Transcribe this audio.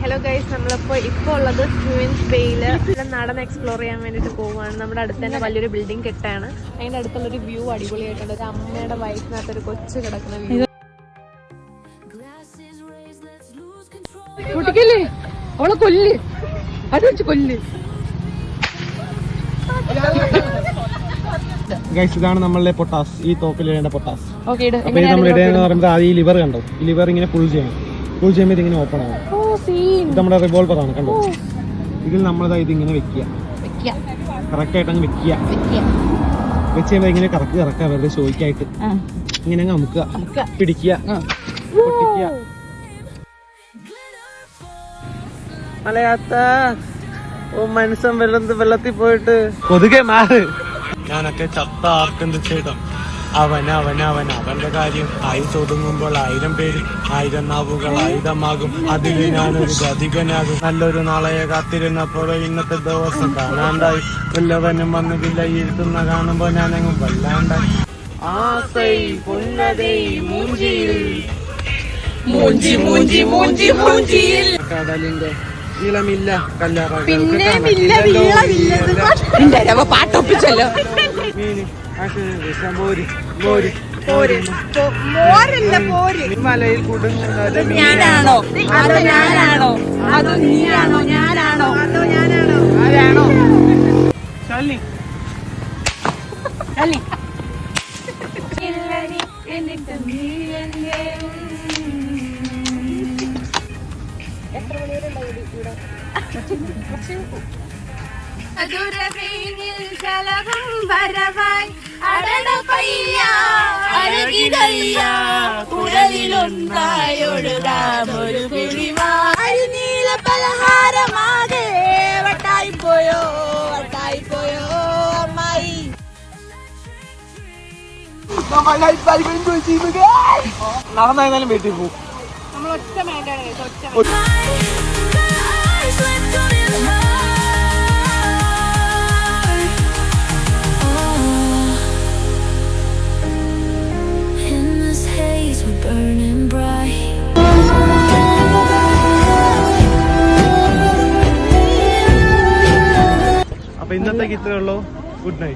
Hello guys, ഇപ്പോൾ ഉള്ളത് ക്യൂൻസ് ബേയില് നടന്ന് എക്സ്പ്ലോർ ചെയ്യാൻ വേണ്ടിയിട്ട് പോവുകയാണ്. നമ്മുടെ അടുത്ത് തന്നെ വലിയൊരു ബിൽഡിംഗ് കെട്ടാണ്. അതിൻ്റെ അടുത്തുള്ളൊരു വ്യൂ അടിപൊളിയായിട്ടുണ്ട്. ഒരു അമ്മയുടെ വയസ്സിനകത്തൊരു കൊച്ചു കിടക്കുന്ന വ്യൂ. കുട്ടിക്കല്ലേ അവളെ കൊല്ല്, അത് വെച്ച് കൊല്ല്. ഇതാണ് നമ്മളുടെ പൊട്ടാസ്, ഈ തോക്കിലിടേണ്ട പൊട്ടാസ്. അപ്പൊ ഇത് നമ്മൾ ഇടയെന്ന് പറയുമ്പോൾ ആദ്യം ഈ ലിവർ കണ്ടോ, ഈ ലിവർ ഇങ്ങനെ പുൾ ചെയ്യണം. പുൾ ചെയ്യുമ്പോൾ ഇതിങ്ങനെ ഓപ്പൺ ആവും. ഇത് നമ്മുടെ റിവോൾവർ ആണ്, കണ്ടോ. ഇതിൽ നമ്മളിതാ ഇതിങ്ങനെ വെക്കുക, കറക്റ്റ് ആയിട്ട് അങ്ങ് വെക്കുക. വെച്ച് കഴിയുമ്പോൾ ഇങ്ങനെ കറക്കുക വെറുതെ ഷോയ്ക്കായിട്ട് ഇങ്ങനെ അങ്ങ് അമുക്കുക, പിടിക്കുക, പൊട്ടിക്കുക. മലയാത്ത മനുഷ്യൻ വെള്ളത്തിൽ പോയിട്ട് കൊതുകെ മാറ്. ഞാനൊക്കെ ചത്ത ആർക്കെന്ത് ചെയ്തോ, അവന്റെ കാര്യം ആയുസ് ഒതുങ്ങുമ്പോൾ 1000 പേര് 1000 നാവുകൾ ആയുധമാകും. അതിൽ ഞാനൊരു ഗതികനാകും. നല്ലൊരു നാളെയെ കാത്തിരുന്നപ്പോൾ ഇന്നത്തെ ദിവസം കാണാണ്ടായി. വല്ലവനും വന്ന് വിലയിരുത്തുന്ന കാണുമ്പോ ഞാനെങ്ങും വല്ലാണ്ടായി. ആസൈ പൊന്നതൈ മൂഞ്ചിയിൽ കടലിന്റെ ഇളമില്ല കല്ലറ പാട്ടൊപ്പിച്ചല്ലോ. മലയിൽ കുടുങ്ങുന്നത് ഞാനാണോ അതോ ഞാനാണോ അതോ നീയാണോ ഞാനാണോ അതോ ഞാനാണോ ആരാണോ? ചല്ലി പലഹാരമാകെ വട്ടായി പോയോ അമ്മായി. നടന്നായിരുന്നാലും വീട്ടിൽ പോകും. നമ്മളൊറ്റ മേഖല അപ്പൊ ഇന്നത്തേക്ക് ഇത്രേ ഉള്ളൂ. Good night.